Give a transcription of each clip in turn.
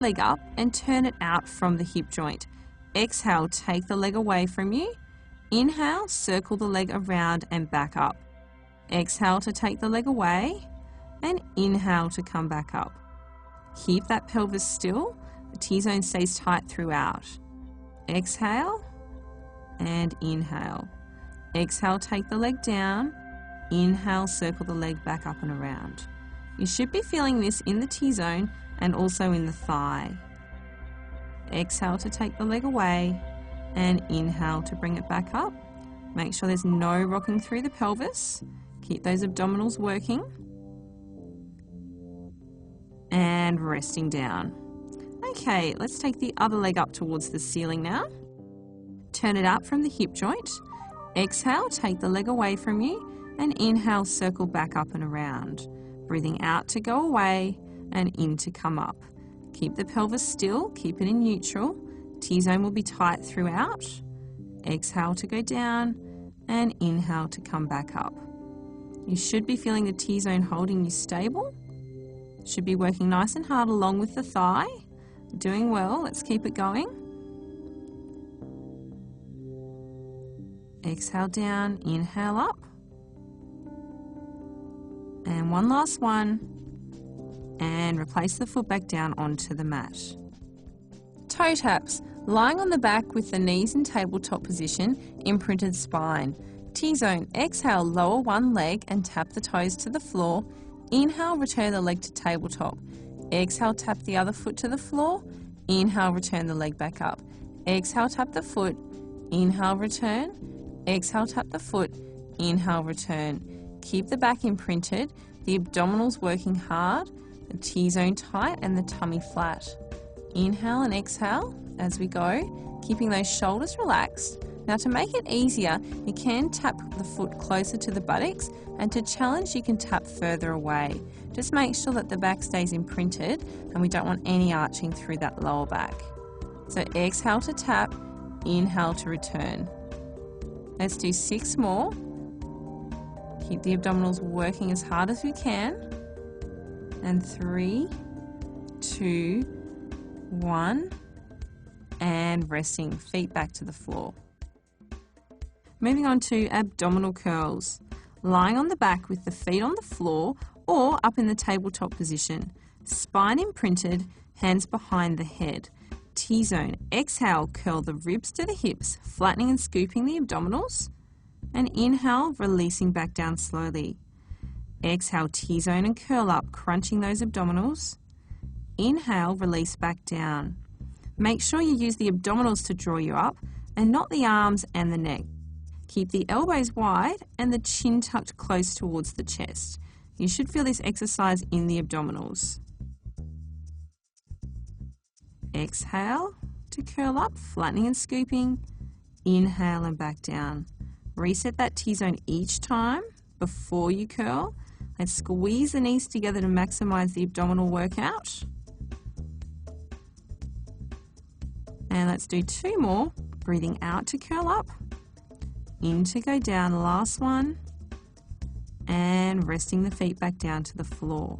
leg up and turn it out from the hip joint. Exhale, take the leg away from you. Inhale, circle the leg around and back up. Exhale to take the leg away and inhale to come back up. Keep that pelvis still. The T-zone stays tight throughout. Exhale and inhale. Exhale, take the leg down. Inhale, circle the leg back up and around. You should be feeling this in the T-zone and also in the thigh. Exhale to take the leg away and inhale to bring it back up. Make sure there's no rocking through the pelvis. Keep those abdominals working. And resting down. Okay, let's take the other leg up towards the ceiling now. Turn it up from the hip joint. Exhale, take the leg away from you and inhale, circle back up and around. Breathing out to go away and in to come up. Keep the pelvis still, keep it in neutral. T-zone will be tight throughout. Exhale to go down and inhale to come back up. You should be feeling the T-zone holding you stable. Should be working nice and hard along with the thigh. Doing well, let's keep it going. Exhale down, inhale up. And one last one. And replace the foot back down onto the mat. Toe taps, lying on the back with the knees in tabletop position, imprinted spine. T-zone, exhale, lower one leg and tap the toes to the floor. Inhale, return the leg to tabletop. Exhale, tap the other foot to the floor. Inhale, return the leg back up. Exhale, tap the foot. Inhale, return. Exhale, tap the foot. Inhale, return. Keep the back imprinted, the abdominals working hard, the T-zone tight and the tummy flat. Inhale and exhale as we go, keeping those shoulders relaxed. Now to make it easier, you can tap the foot closer to the buttocks, and to challenge you can tap further away. Just make sure that the back stays imprinted and we don't want any arching through that lower back. So exhale to tap, inhale to return. Let's do 6 more. Keep the abdominals working as hard as we can. And 3, 2, 1, and resting, feet back to the floor. Moving on to abdominal curls. Lying on the back with the feet on the floor or up in the tabletop position. Spine imprinted, hands behind the head. T-zone, exhale, curl the ribs to the hips, flattening and scooping the abdominals. And inhale, releasing back down slowly. Exhale, T-zone and curl up, crunching those abdominals. Inhale, release back down. Make sure you use the abdominals to draw you up and not the arms and the neck. Keep the elbows wide and the chin tucked close towards the chest. You should feel this exercise in the abdominals. Exhale to curl up, flattening and scooping. Inhale and back down. Reset that T-zone each time before you curl. Let's squeeze the knees together to maximize the abdominal workout. And let's do 2 more. Breathing out to curl up. In to go down, last one. And resting the feet back down to the floor.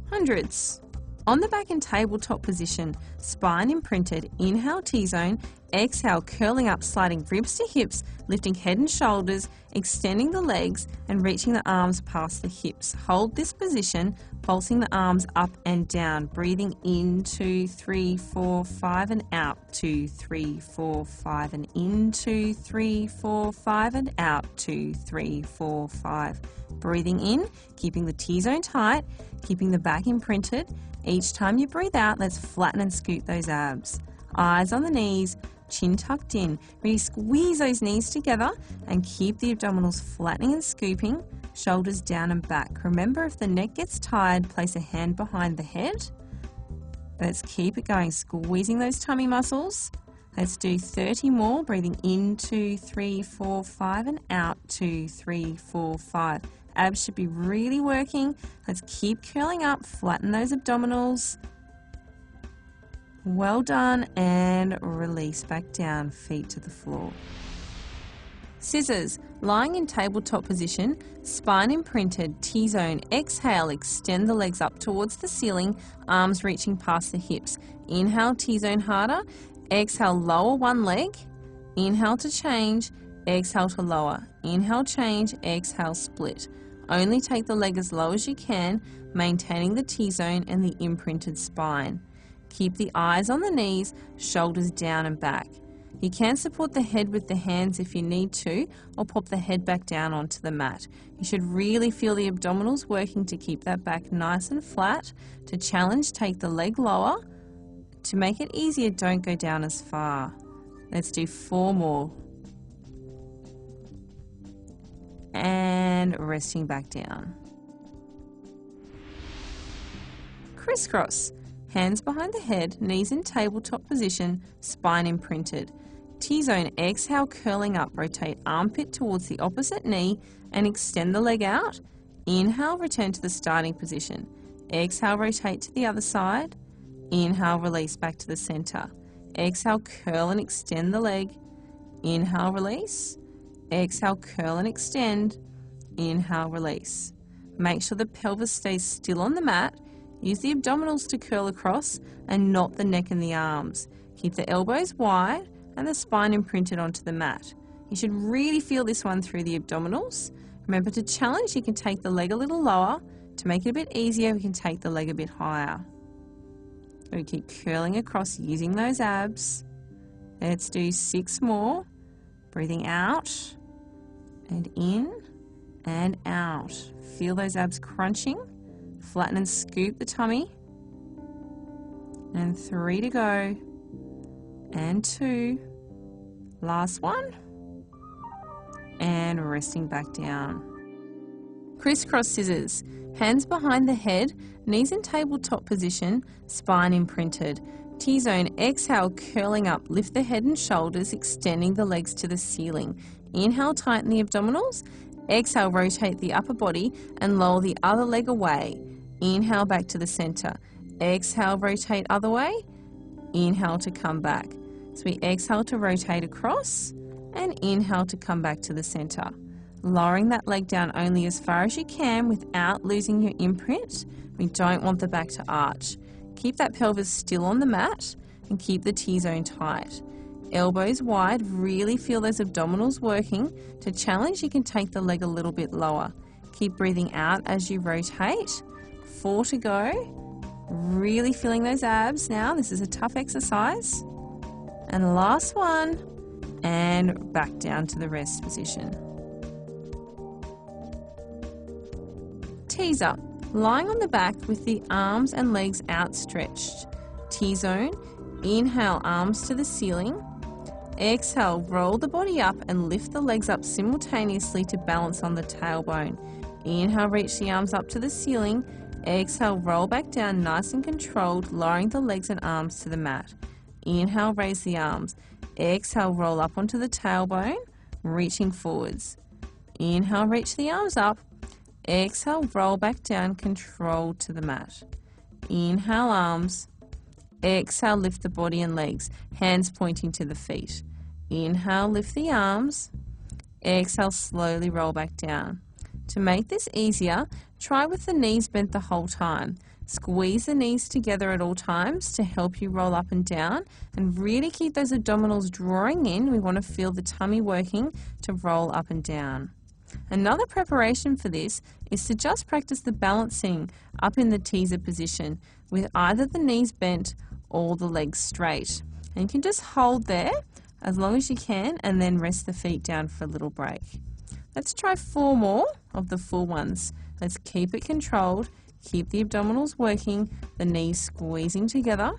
Hundreds. On the back in tabletop position, spine imprinted, inhale T-zone, exhale curling up, sliding ribs to hips, lifting head and shoulders, extending the legs and reaching the arms past the hips. Hold this position, pulsing the arms up and down, breathing in 2, 3, 4, 5 and out, 2, 3, 4, 5 and in, 2, 3, 4, 5 and out, 2, 3, 4, 5. Breathing in, keeping the T-zone tight, keeping the back imprinted. Each time you breathe out, let's flatten and scoot those abs. Eyes on the knees, chin tucked in. Really squeeze those knees together and keep the abdominals flattening and scooping, shoulders down and back. Remember, if the neck gets tired, place a hand behind the head. Let's keep it going, squeezing those tummy muscles. Let's do 30 more, breathing in 2, 3, 4, 5 and out 2, 3, 4, 5. Abs should be really working. Let's keep curling up, flatten those abdominals. Well done, and release back down, feet to the floor. Scissors, Lying in tabletop position, spine imprinted, T-zone. Exhale, extend the legs up towards the ceiling, arms reaching past the hips. Inhale, T-zone harder. Exhale, lower one leg. Inhale to change. Exhale to lower. Inhale, change. Exhale, split. Only take the leg as low as you can, maintaining the T-zone and the imprinted spine. Keep the eyes on the knees, shoulders down and back. You can support the head with the hands if you need to, or pop the head back down onto the mat. You should really feel the abdominals working to keep that back nice and flat. To challenge, take the leg lower. To make it easier, don't go down as far. Let's do 4 more. And resting back down. Crisscross. Hands behind the head, knees in tabletop position, spine imprinted. T-zone, exhale, curling up. Rotate armpit towards the opposite knee and extend the leg out. Inhale, return to the starting position. Exhale, rotate to the other side. Inhale, release back to the center. Exhale, curl and extend the leg. Inhale, release. Exhale, curl and extend. Inhale, release. Make sure the pelvis stays still on the mat. Use the abdominals to curl across and not the neck and the arms. Keep the elbows wide and the spine imprinted onto the mat. You should really feel this one through the abdominals. Remember, to challenge, you can take the leg a little lower. To make it a bit easier, we can take the leg a bit higher. We keep curling across using those abs. Let's do 6 more. Breathing out and in and out. Feel those abs crunching. Flatten and scoop the tummy. And 3 to go. And 2. Last one. And resting back down. Crisscross scissors. Hands behind the head, knees in tabletop position, spine imprinted. T-zone, exhale, curling up. Lift the head and shoulders, extending the legs to the ceiling. Inhale, tighten the abdominals. Exhale, rotate the upper body and lower the other leg away. Inhale, back to the center. Exhale, rotate other way. Inhale to come back. So we exhale to rotate across and inhale to come back to the center. Lowering that leg down only as far as you can without losing your imprint. We don't want the back to arch. Keep that pelvis still on the mat and keep the T-zone tight. Elbows wide, really feel those abdominals working. To challenge, you can take the leg a little bit lower. Keep breathing out as you rotate. 4 to go. Really feeling those abs now. This is a tough exercise. And last one. And back down to the rest position. Teaser. Lying on the back with the arms and legs outstretched. T-zone. Inhale, arms to the ceiling. Exhale, roll the body up and lift the legs up simultaneously to balance on the tailbone. Inhale, reach the arms up to the ceiling. Exhale, roll back down nice and controlled, lowering the legs and arms to the mat. Inhale, raise the arms. Exhale, roll up onto the tailbone, reaching forwards. Inhale, reach the arms up. Exhale, roll back down, controlled to the mat. Inhale, arms. Exhale, lift the body and legs, hands pointing to the feet. Inhale, lift the arms. Exhale, slowly roll back down. To make this easier, try with the knees bent the whole time. Squeeze the knees together at all times to help you roll up and down, and really keep those abdominals drawing in. We want to feel the tummy working to roll up and down. Another preparation for this is to just practice the balancing up in the teaser position with either the knees bent or the legs straight. And you can just hold there as long as you can and then rest the feet down for a little break. Let's try 4 more of the full ones. Let's keep it controlled, keep the abdominals working, the knees squeezing together.